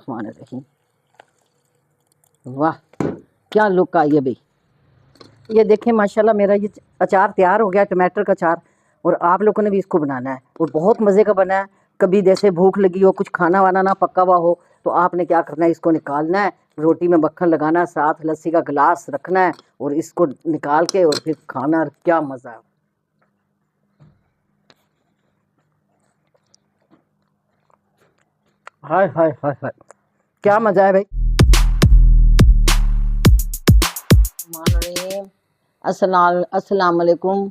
बिस्मिल्लाहिर्रहमानिर्रहीम। वाह क्या लुक आई है भाई। ये देखें माशाल्लाह मेरा ये अचार तैयार हो गया, टमाटर का अचार। और आप लोगों ने भी इसको बनाना है और बहुत मज़े का बना है। कभी जैसे भूख लगी हो, कुछ खाना वाना ना पका हुआ हो, तो आपने क्या करना है, इसको निकालना है, रोटी में मक्खन लगाना है, साथ लस्सी का गिलास रखना है और इसको निकाल के और फिर खाना। क्या मज़ा है। हाय हाय हाय हाय, क्या मज़ा है भाई। अस्सलाम वालेकुम।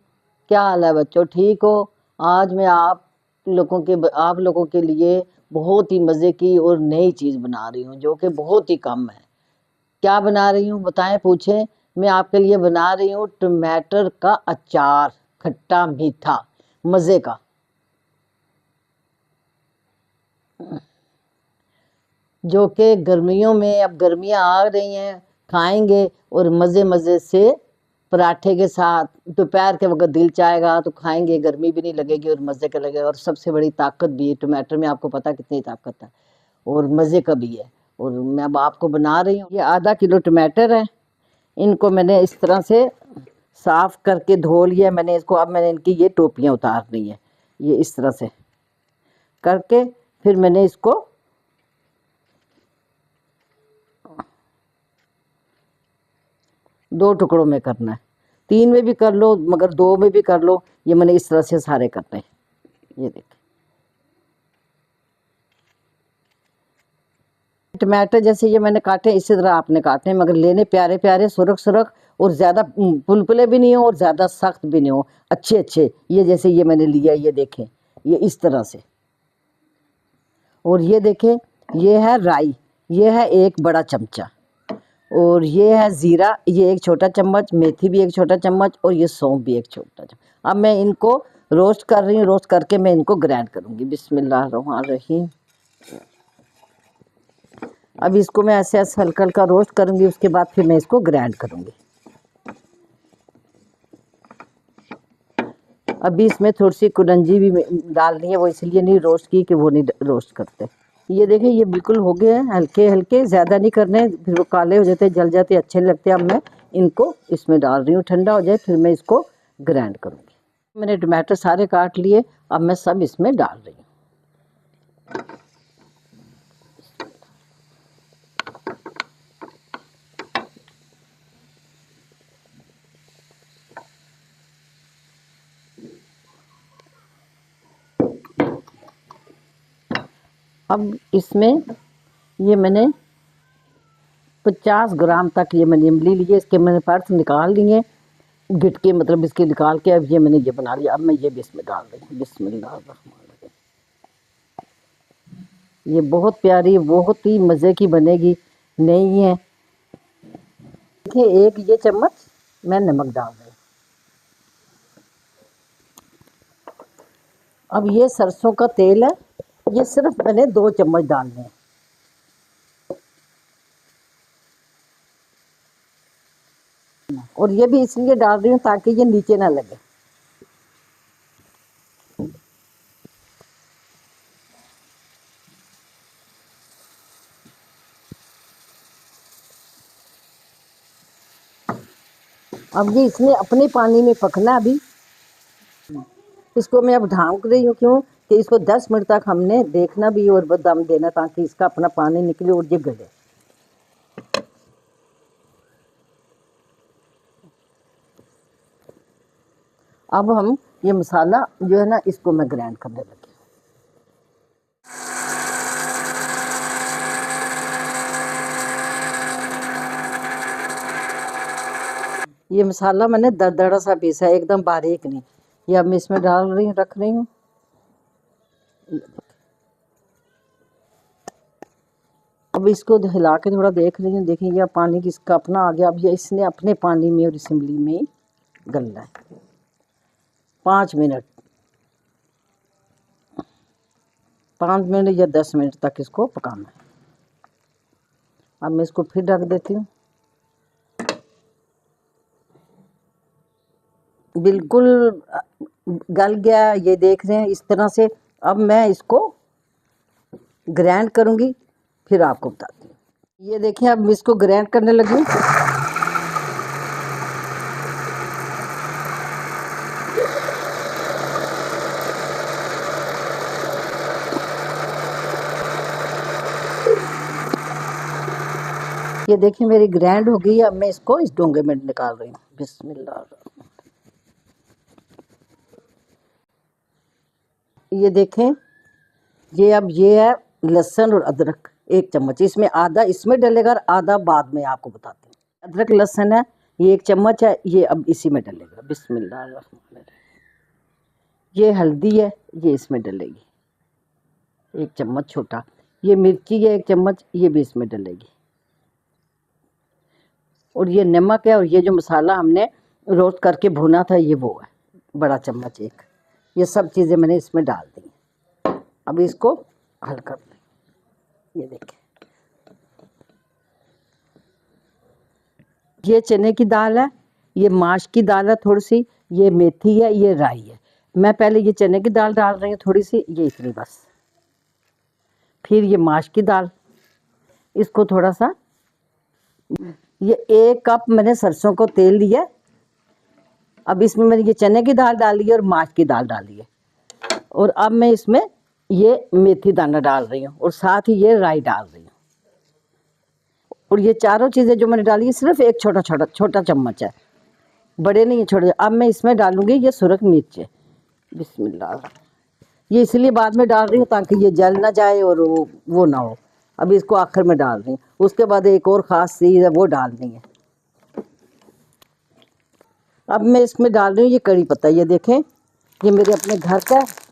क्या हाल है बच्चों, ठीक हो? आज मैं आप लोगों के लिए बहुत ही मज़े की और नई चीज़ बना रही हूँ, जो कि बहुत ही कम है। क्या बना रही हूँ बताएं, पूछें। मैं आपके लिए बना रही हूँ टमाटर का अचार, खट्टा मीठा मज़े का, जो कि गर्मियों में, अब गर्मियाँ आ रही हैं, खाएंगे और मज़े मज़े से पराठे के साथ। दोपहर के वक्त दिल चाहेगा तो खाएंगे, गर्मी भी नहीं लगेगी और मज़े का लगेगा। और सबसे बड़ी ताकत भी है टमाटर में, आपको पता कितनी ताकत है और मज़े का भी है। और मैं अब आपको बना रही हूँ। ये आधा किलो टमाटर है, इनको मैंने इस तरह से साफ़ करके धो लिया मैंने इसको। अब मैंने इनकी ये टोपियाँ उतारनी है, ये इस तरह से करके फिर मैंने इसको दो टुकड़ों में करना है। 3 में भी कर लो मगर 2 में भी कर लो। ये मैंने इस तरह से सारे करने हैं। ये देखिए टमाटर जैसे ये मैंने काटे, इसी तरह आपने काटे, मगर लेने प्यारे प्यारे, सुरख सुरख, और ज़्यादा पुलपुले भी नहीं हो और ज़्यादा सख्त भी नहीं हो, अच्छे अच्छे। ये जैसे ये मैंने लिया, ये देखें, ये इस तरह से। और ये देखें, ये है राई, ये है 1 बड़ा चमचा, और ये है ज़ीरा, ये 1 छोटा चम्मच, मेथी भी 1 छोटा चम्मच, और ये सौंफ भी 1 छोटा चम्मच। अब मैं इनको रोस्ट कर रही हूँ, रोस्ट करके मैं इनको ग्राइंड करूँगी। बिस्मिल्लाहिर्रहमानिर्रहीम। अब इसको मैं ऐसे ऐसे हल्का हल्का रोस्ट करूँगी, उसके बाद फिर मैं इसको ग्राइंड करूँगी। अभी इसमें थोड़ी सी कुलंजी भी डालनी है, वो इसलिए नहीं रोस्ट की कि वो नहीं रोस्ट करते। ये देखें, ये बिल्कुल हो गए हैं, हल्के हल्के, ज़्यादा नहीं करने, फिर वो काले हो जाते, जल जाते, अच्छे नहीं लगते। अब मैं इनको इसमें डाल रही हूँ, ठंडा हो जाए फिर मैं इसको ग्राइंड करूँगी। मैंने टमाटर सारे काट लिए, अब मैं सब इसमें डाल रही हूँ। अब इसमें ये मैंने 50 ग्राम तक ये मैंने इमली लिए, इसके मैंने पर्स निकाल लिए, गिटके मतलब इसके निकाल के। अब ये मैंने ये बना लिया। अब मैं ये भी इसमें डाल रही हूँ। बिस्मिल्लाहिर्रहमानिर्रहीम। ये बहुत प्यारी, बहुत ही मज़े की बनेगी, नहीं है। देखिए 1 ये चम्मच मैं नमक डाल रही हूँ। अब ये सरसों का तेल है, ये सिर्फ मैंने 2 चम्मच डालने हैं। और ये भी इसलिए डाल रही हूँ ताकि ये नीचे ना लगे। अब ये इसमें अपने पानी में पकना। अभी इसको मैं अब ढाँक रही हूँ, क्यों कि इसको 10 मिनट तक हमने देखना भी और दम देना, ताकि इसका अपना पानी निकले और ये गले। अब हम ये मसाला जो है ना, इसको मैं ग्राइंड करने लगी। ये मसाला मैंने दरदरा सा पीसा है, एकदम बारीक नहीं। ये अब मैं इसमें डाल रही हूँ, रख रही हूँ। अब इसको हिला के थोड़ा देख रही हूँ। देखिए ये पानी किसका अपना आ गया। अब ये इसने अपने पानी में और इस इमली में गलना है। 5 मिनट, 5 मिनट या 10 मिनट तक इसको पकाना है। अब मैं इसको फिर ढक देती हूँ। बिल्कुल गल गया, ये देख रहे हैं इस तरह से। अब मैं इसको ग्राइंड करूँगी, फिर आपको बताती हूँ। ये देखिए अब मैं इसको ग्राइंड करने लगी। ये देखिए मेरी ग्राइंड हो गई है। अब मैं इसको इस डोंगे में निकाल रही हूँ। बिस्मिल्लाह। ये देखें, ये अब ये है लहसुन और अदरक 1 चम्मच, इसमें आधा इसमें डलेगा और आधा बाद में आपको बताती हूँ। अदरक लहसुन है, ये 1 चम्मच है, ये अब इसी में डलेगा। बिस्मिल्लाह। ये हल्दी है, ये इसमें डलेगी 1 चम्मच छोटा। ये मिर्ची है 1 चम्मच, ये भी इसमें डलेगी। और ये नमक है, और ये जो मसाला हमने रोस्ट करके भुना था ये वो है, बड़ा चम्मच 1। ये सब चीज़ें मैंने इसमें डाल दी। अब इसको हल कर लें। ये देखिए, ये चने की दाल है, ये माश की दाल है थोड़ी सी, ये मेथी है, ये राई है। मैं पहले ये चने की दाल डाल रही हूँ थोड़ी सी, ये इतनी बस। फिर ये माश की दाल, इसको थोड़ा सा, ये 1 कप मैंने सरसों को तेल लिया। अब इसमें मैंने ये चने की दाल डाली है और माश की दाल डाली है। और अब मैं इसमें ये मेथी दाना डाल रही हूँ और साथ ही ये राई डाल रही हूँ। और ये चारों चीज़ें जो मैंने डाली है सिर्फ एक छोटा चम्मच है, बड़े नहीं है, छोटे। अब मैं इसमें डालूंगी ये सुरख मिर्च। बिस्मिल्लाह। ये इसलिए बाद में डाल रही हूँ ताकि ये जल ना जाए और वो ना हो। अभी इसको आखिर में डाल रही हूँ। उसके बाद एक और ख़ास चीज़ है वो डालनी है। अब मैं इसमें डाल रही हूँ ये कड़ी पत्ता। ये देखें, ये मेरे अपने घर का है।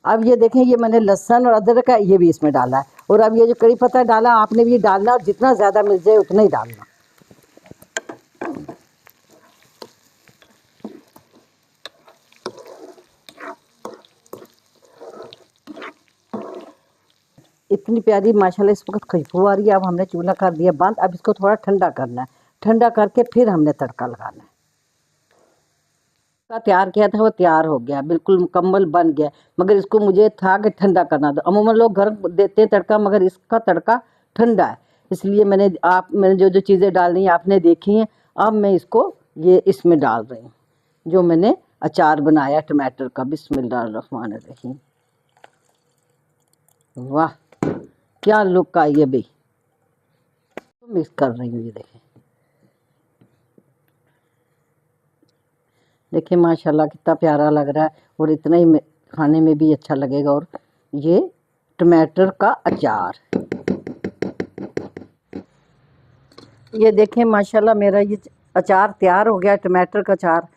अब ये देखें, ये मैंने लहसुन और अदरक है ये भी इसमें डाला है। और अब ये जो कड़ी पत्ता डाला आपने भी डालना, और जितना ज़्यादा मिल जाए उतना ही डालना। इतनी प्यारी माशाल्लाह इस वक्त खुशबू आ रही है। अब हमने चूल्हा कर दिया बंद। अब इसको थोड़ा ठंडा करना है। ठंडा करके फिर हमने तड़का लगाना है। तैयार किया था वो तैयार हो गया, बिल्कुल मुकम्मल बन गया। मगर इसको मुझे था कि ठंडा करना था। अमूमन लोग गर्म देते हैं तड़का, मगर इसका तड़का ठंडा है। इसलिए मैंने जो चीज़ें डालनी है आपने देखी हैं। अब मैं इसको ये इसमें डाल रही हूँ जो मैंने अचार बनाया टमाटर का। बिस्मिल्लाहिर्रहमानिर्रहीम। वाह क्या लुक आई है भाई। तो मिक्स कर रही हूँ। ये देखें, देखिए माशाल्लाह कितना प्यारा लग रहा है, और इतना ही खाने में भी अच्छा लगेगा। और ये टमाटर का अचार, ये देखें माशाल्लाह मेरा ये अचार तैयार हो गया, टमाटर का अचार।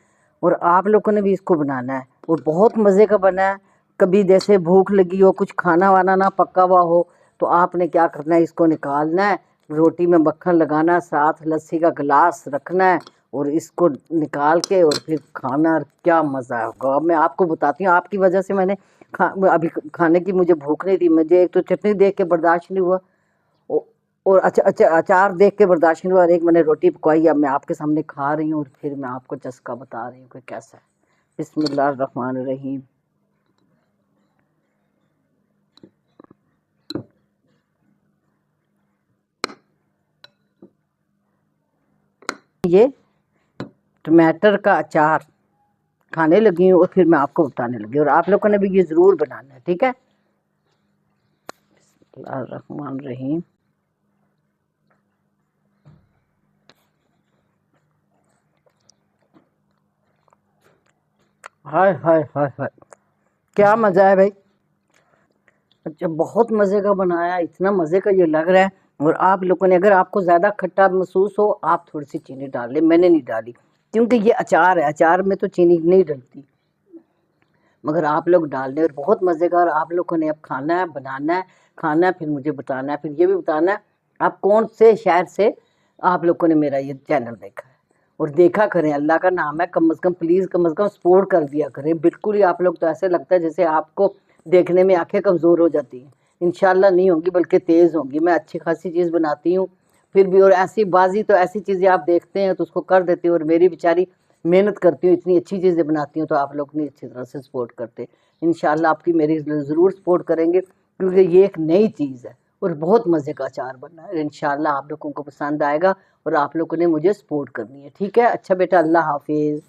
और आप लोगों ने भी इसको बनाना है, और बहुत मज़े का बना है। कभी जैसे भूख लगी हो, कुछ खाना वाना ना पका हुआ हो, तो आपने क्या करना है, इसको निकालना है, रोटी में मक्खन लगाना है, साथ लस्सी का गिलास रखना है, और इसको निकाल के और फिर खाना। क्या मज़ा होगा। अब मैं आपको बताती हूँ। आपकी वजह से मैंने अभी खाने की मुझे भूख नहीं थी। मुझे एक तो चटनी देख के बर्दाश्त नहीं हुआ, और अचार देख के बर्दाश्त नहीं हुआ, और एक मैंने रोटी पकवाई। अब मैं आपके सामने खा रही हूँ, और फिर मैं आपको चस्का बता रही हूँ कि कैसा है। बिस्मिल्लाहिर्रहमानिर्रहीम। ये टमाटर का अचार खाने लगी हूँ, और फिर मैं आपको बताने लगी। और आप लोगों ने भी ये ज़रूर बनाना है, ठीक है। बिस्मिल्लाहिर्रहमानिर्रहीम। हाय हाय हाय हाय, क्या मज़ा है भाई। अच्छा, बहुत मज़े का बनाया, इतना मज़े का ये लग रहा है। और आप लोगों ने, अगर आपको ज़्यादा खट्टा महसूस हो, आप थोड़ी सी चीनी डाल लें। मैंने नहीं डाली क्योंकि ये अचार है, अचार में तो चीनी नहीं डलती, मगर आप लोग डाल दें। और बहुत मज़े का। और आप लोगों ने अब खाना है, बनाना है, खाना है, फिर मुझे बताना है, फिर ये भी बताना है आप कौन से शहर से आप लोगों ने मेरा ये चैनल देखा है। और देखा करें, अल्लाह का नाम है, कम से कम प्लीज़ कम से कम सपोर्ट कर दिया करें। बिल्कुल ही आप लोग तो ऐसे लगता है जैसे आपको देखने में आंखें कमज़ोर हो जाती हैं। इंशाल्लाह नहीं होंगी, बल्कि तेज़ होंगी। मैं अच्छी खासी चीज़ बनाती हूँ फिर भी, और ऐसी बाजी तो ऐसी चीज़ें आप देखते हैं तो उसको कर देती हूँ, और मेरी बेचारी मेहनत करती हूँ, इतनी अच्छी चीज़ें बनाती हूँ तो आप लोग नहीं अच्छी तरह से सपोर्ट करते। इंशाल्लाह आपकी मेरी ज़रूर सपोर्ट करेंगे, क्योंकि ये एक नई चीज़ है और बहुत मज़े का अचार बना है। इंशाल्लाह आप लोगों को पसंद आएगा और आप लोगों ने मुझे सपोर्ट करनी है। ठीक है, अच्छा बेटा, अल्लाह हाफिज़।